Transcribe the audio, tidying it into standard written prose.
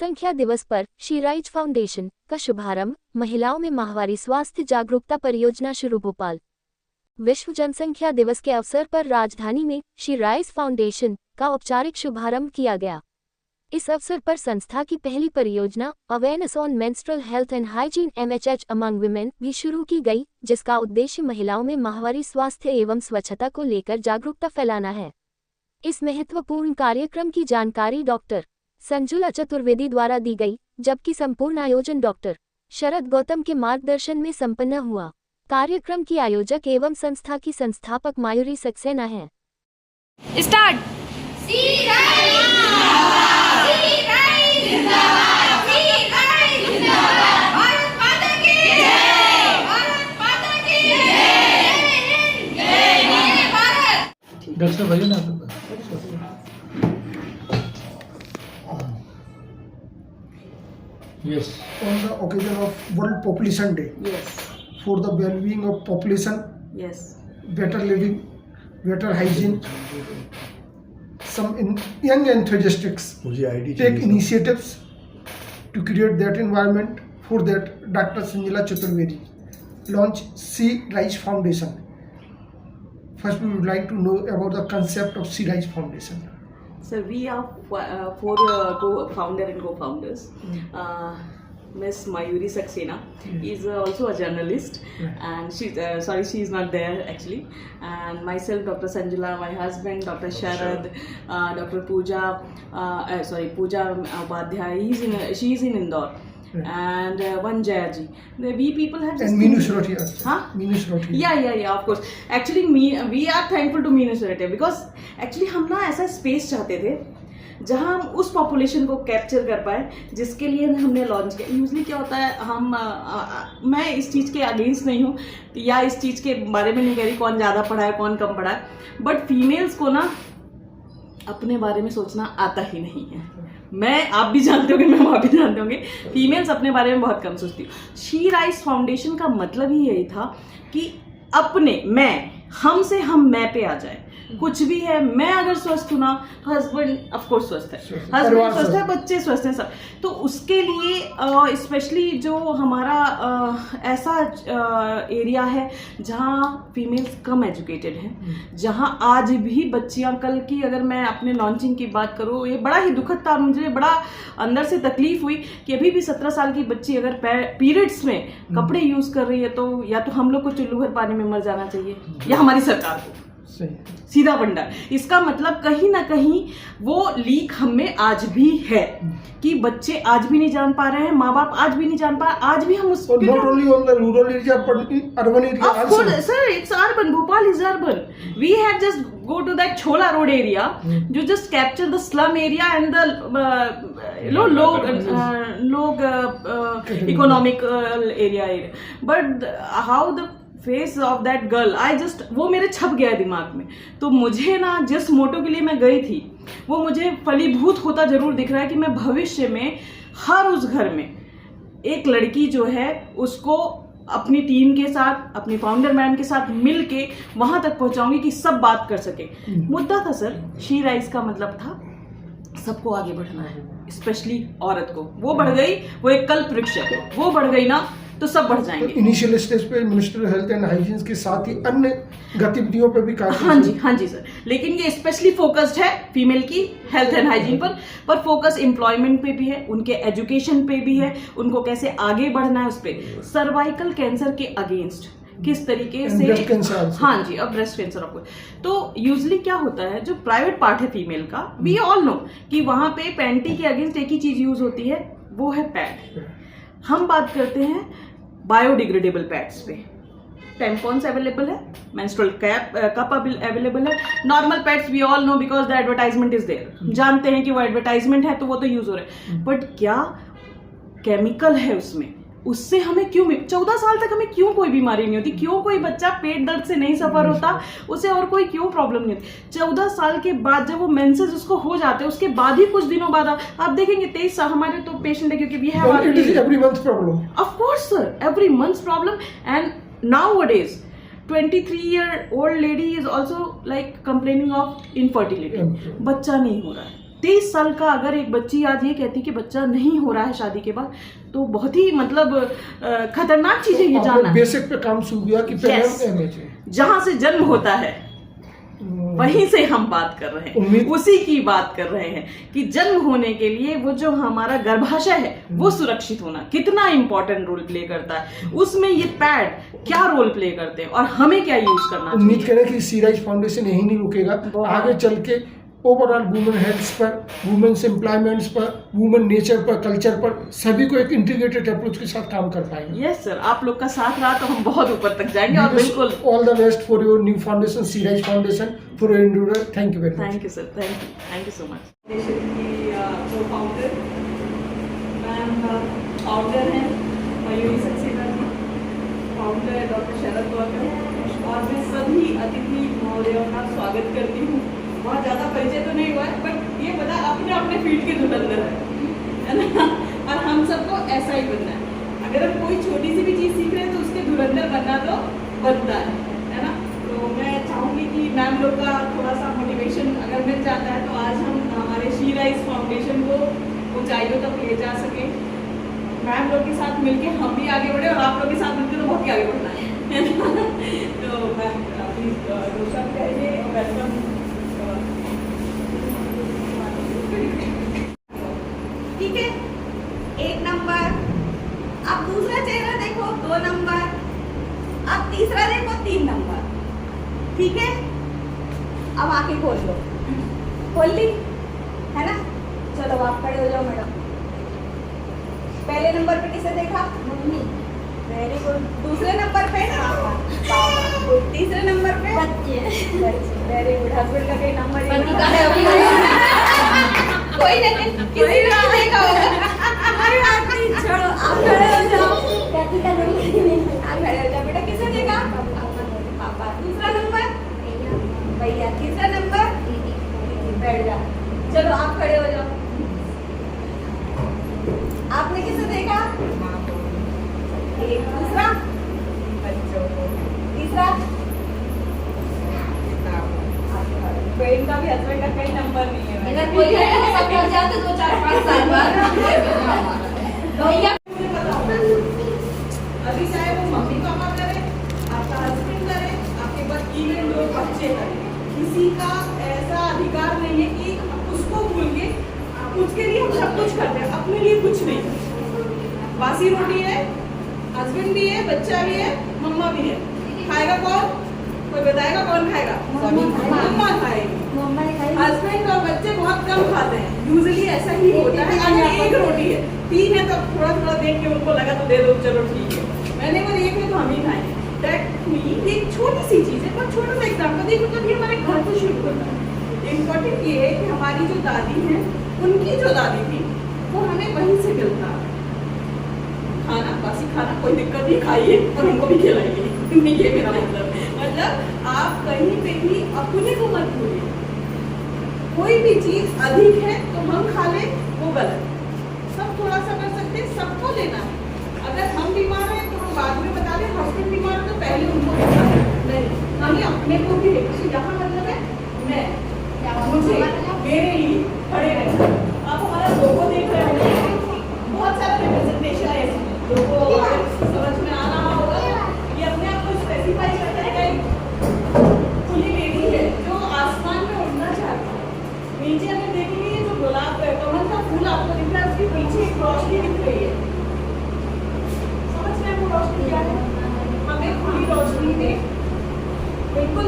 जनसंख्या दिवस पर शी राइज फाउंडेशन का शुभारंभ, महिलाओं में माहवारी स्वास्थ्य जागरूकता परियोजना शुरू भोपाल। विश्व जनसंख्या दिवस के अवसर पर राजधानी में शी राइज फाउंडेशन का औपचारिक शुभारंभ किया गया। इस अवसर पर संस्था की पहली परियोजना awareness on menstrual health and hygiene MHH among women भी शुरू की गई, जिसका उद्देश्य महिलाओं में माहवारी स्वास्थ्य एवं स्वच्छता को लेकर जागरूकता फैलाना है। इस महत्वपूर्ण कार्यक्रम की जानकारी डॉक्टर संजुला चतुर्वेदी द्वारा दी गई, जबकि संपूर्ण आयोजन डॉक्टर शरद गौतम के मार्गदर्शन में संपन्न हुआ। कार्यक्रम की आयोजक एवं संस्था की संस्थापक मायूरी सक्सेना है। स्टार्ट। डॉक्टर भैया ना Yes. On the occasion of World Population Day, Yes. for the well-being of population, Yes. better living, better hygiene, some young enthusiasts take initiatives to create that environment. For that, Dr. Sanjula Chaturvedi launched She Rise Foundation. First, we would like to know about the concept of She Rise Foundation. So we are four co-founder and co-founders. Miss Mayuri Saxena is also a journalist, and she's she is not there actually. And myself, Dr. Sanjula, my husband, Dr. Sharad, Dr. Pooja Upadhyay. She is in Indore. And one Jaya ji. We people have just and Meenu Suratia. Huh? Meenu Suratia. Yeah, of course. Actually, we are thankful to Meenu Suratia because actually हम ना ऐसा space चाहते थे जहाँ हम उस population को capture कर पाए जिसके लिए हमने लॉन्च किया। यूजली क्या होता है, मैं इस चीज़ के अगेंस्ट नहीं हूँ या इस चीज़ के बारे में नहीं कह रही कौन ज़्यादा पढ़ा है कौन कम पढ़ा है, बट फीमेल्स को ना अपने बारे में सोचना आता ही नहीं है। आप भी जानते होंगे, मैं आप भी जानते होंगे, फीमेल्स अपने बारे में बहुत कम सोचती हूँ। शी राइज फाउंडेशन का मतलब ही यही था कि अपने हम से हम मैं पे आ जाए। कुछ भी है, मैं अगर स्वस्थ हूँ ना, हस्बैंड ऑफ कोर्स स्वस्थ है, हस्बैंड स्वस्थ है, बच्चे स्वस्थ हैं सब। तो उसके लिए स्पेशली जो हमारा ऐसा एरिया है जहाँ फीमेल्स कम एजुकेटेड हैं, जहाँ आज भी बच्चियाँ, कल की अगर मैं अपने लॉन्चिंग की बात करूँ, ये बड़ा ही दुखद था, मुझे बड़ा अंदर से तकलीफ हुई कि अभी भी 17 साल की बच्ची अगर पीरियड्स में कपड़े यूज कर रही है तो या तो हम लोग को चुल्लू भर पानी में मर जाना चाहिए या हमारी सरकार को। सीधा बंडा। इसका मतलब कहीं ना कहीं वो लीक हम में आज भी है कि बच्चे आज भी नहीं जान पा रहे हैं, माँ बाप आज भी नहीं जान पा रहे, आज भी हम उसको not only on the rural area but in urban area of also. course, sir, it's urban. Bhopal is urban. We have just go to that Chola Road area. You just capture the slum area and the low economic area. But how the face of that girl वो मेरे छप गया दिमाग में। तो मुझे ना जिस मोटो के लिए मैं गई थी वो मुझे फलीभूत होता जरूर दिख रहा है कि मैं भविष्य में हर उस घर में एक लड़की जो है उसको अपनी टीम के साथ, अपनी फाउंडर मैन के साथ मिल के वहां तक पहुंचाऊंगी कि सब बात कर सके। मुद्दा था सर, शी राइज का मतलब था सबको आगे बढ़ना है, स्पेशली औरत को। वो बढ़ गई, वो एक कल्प वृक्ष है, वो बढ़ गई ना तो सब बढ़ जाएंगे। तो इनिशियल स्टेज पे मिनिस्ट्री हेल्थ एंड हाइजीन के साथ ही अन्य गतिविधियों पे भी कार्य। हाँ जी सर, लेकिन ये स्पेशली फोकस्ड है फीमेल की हेल्थ एंड हाइजीन पर फोकस एम्प्लॉयमेंट पे भी है, उनके एजुकेशन पे भी है, उनको कैसे आगे बढ़ना है उस पे, सर्वाइकल कैंसर के अगेंस्ट किस तरीके से। हाँ जी, अब ब्रेस्ट कैंसर ऑफ। तो यूजली क्या होता है, जो प्राइवेट पार्ट है फीमेल का, वी ऑल नो कि वहां पे पैंटी के अगेंस्ट एक ही चीज यूज होती है, वो है पैड। हम बात करते हैं बायोडिग्रेडेबल पैड्स पे। टेम्पॉन्स अवेलेबल है, मेंस्ट्रुअल कप अवेलेबल है, normal pads we all know because the advertisement is there. जानते हैं कि वो एडवर्टाइजमेंट है तो वो तो यूज हो रहा है, बट क्या केमिकल है उसमें, उससे हमें क्यों 14 साल तक हमें क्यों कोई बीमारी नहीं होती, क्यों कोई बच्चा पेट दर्द से नहीं सफर होता, उसे और कोई क्यों प्रॉब्लम नहीं होती। 14 साल के बाद जब वो मेंसेस उसको हो जाते हैं, उसके बाद ही कुछ दिनों बाद आप देखेंगे 23 साल हमारे तो पेशेंट है, क्योंकि we have every month problem, of course sir, every month problem. And nowadays 23-year-old lady is also like complaining of infertility, बच्चा नहीं हो रहा है। 23 साल का अगर एक बच्ची आज ये कहती कि बच्चा नहीं हो रहा है शादी के बाद, तो बहुत ही मतलब खतरनाक चीज है ये जानना। बेसिक पे काम शुरू किया कि जहां से जन्म होता है वहीं से हम बात कर रहे हैं, उसी की बात कर रहे हैं कि जन्म होने के लिए वो जो हमारा गर्भाशय है वो सुरक्षित होना कितना इंपॉर्टेंट रोल प्ले करता है, उसमें ये पैड क्या रोल प्ले करते हैं और हमें क्या यूज करना। उम्मीद करें कि सी राइज फाउंडेशन यही नहीं रुकेगा, आगे चल के ओवरऑल वुमेन हेल्थ पर, वुमेन्स एम्प्लॉयमेंट्स पर, वुमेन नेचर पर, कल्चर पर, सभी को एक इंटीग्रेटेड अप्रोच के साथ काम कर पाएंगे। यस सर, आप लोग का साथ रहा तो हम बहुत ऊपर तक जाएंगे। और बिल्कुल all the best for your new foundation, sea rise foundation, for your endurance. Thank you very much. Thank you sir, thank you so much. को फाउंडर मैम फाउंडर हैं मयूरी सक्सेना जी, फाउंडर डॉक्टर शरद गौतम, और मैं सभी अतिथि महोदयों का स्वागत करती हूँ। बहुत ज़्यादा परिचय तो नहीं हुआ है, बट ये पता अपने अपने फील्ड के धुरंधर है ना, और हम सबको ऐसा ही बनना है। अगर हम कोई छोटी सी भी चीज़ सीख रहे हैं तो उसके धुरंधर बनना तो बनता है ना। तो मैं चाहूँगी कि मैम लोग का थोड़ा सा मोटिवेशन अगर मिल जाता है तो आज हम हमारे शी राइज फाउंडेशन को ऊंचाइयों तक ले जा सके। मैम लोग के साथ मिलके हम भी आगे बढ़े और आप लोग के साथ मिलकर तो बहुत ही आगे बढ़ना है ना। तो मैम प्लीज रोशन करिए, वेलकम। ठीक है, 1 नंबर। अब दूसरा चेहरा देखो, 2 नंबर। अब तीसरा देखो, 3 नंबर। ठीक है, अब आंखें खोल लो। खोल ली है ना? चलो आप खड़े हो जाओ मैडम। पहले नंबर पे किसे देखा? मम्मी। Very good. दूसरे नंबर पे? पापा। गुड। तीसरे नंबर पे? बच्चे। Very good. हस्बैंड का कहीं नंबर कोई नहीं, किसी ने नहीं देखा होगा। हमारी बात नहीं, छोड़ो, आप खड़े हो जाओ। आप खड़े हो जाओ बेटा। किसे देखा? पापा। दूसरा नंबर? भैया। तीसरा नंबर? बैठ जाओ। चलो आप खड़े हो जाओ। आपने किसे देखा? एक। दूसरा? बच्चों को। तीसरा? इनका भी हस्बैंड का कहीं नंबर नहीं है। अगर कोई सब लग जाते 2, 4, 5 साल बाद अभी चाहे वो मम्मी पापा करे, आपका हस्बैंड करे, आपके बाद इवन लोग बच्चे करें, किसी का ऐसा अधिकार नहीं है कि उसको भूल के उसके लिए हम सब कुछ करते हैं, अपने लिए कुछ नहीं। बासी रोटी है, हस्बैंड भी है, बच्चा भी है, मम्मा भी है, खाएगा कौन? कोई बताएगा कौन खाएगा? मम्मा खाएगी। हस्बैंड और बच्चे बहुत कम खाते हैं, यूजुअली ऐसा ही होता है। अगर एक रोटी है, 3 है तो थोड़ा थोड़ा देख के उनको लगा तो दे दो, चलो ठीक है। मैंने वो एक है तो हम ही खाएंगे। दैट मीन एक छोटी सी चीज़ है, पर छोटा सा एग्जाम्पल देखो तो ये हमारे घर से शुरू होता है। इम्पोर्टेंट ये है कि हमारी जो दादी है, उनकी जो दादी थी वो हमें वहीं से मिलता है। खाना, बासी खाना कोई दिक्कत नहीं, खाइए और उनको भी खिलाइए। ये मेरा मतलब आप कहीं पे भी अपने को मत भूलिए। कोई भी चीज अधिक है तो हम खा ले, वो गलत। सब थोड़ा सा कर सकते हैं, सबको लेना है। अगर हम बीमार हैं तो हम बाद में बता दें, हस्बैंड बीमार है तो पहले उनको बता दें। नहीं, हमें अपने को भी देखिए। यहाँ मतलब है मैं, मुझे, मेरे लिए खड़े रहना। आप हमारा लोगो देख रहे होंगे, बहुत सारा रिप्रेजेंटेशन है इसमें, लोगो समझ में आ रहा होगा। ये अपने आप को स्पेसिफाई करता है कि खुली लेडी है जो आसमान में उड़ना चाहती है। नीचे अगर देखेंगे ये जो गुलाब का कमल का फूल आपको दिख रहा है, उसके पीछे एक रोशनी दिख रही है। समझ रहे हैं वो रोशनी क्या है? हमें खुली रोशनी में बिल्कुल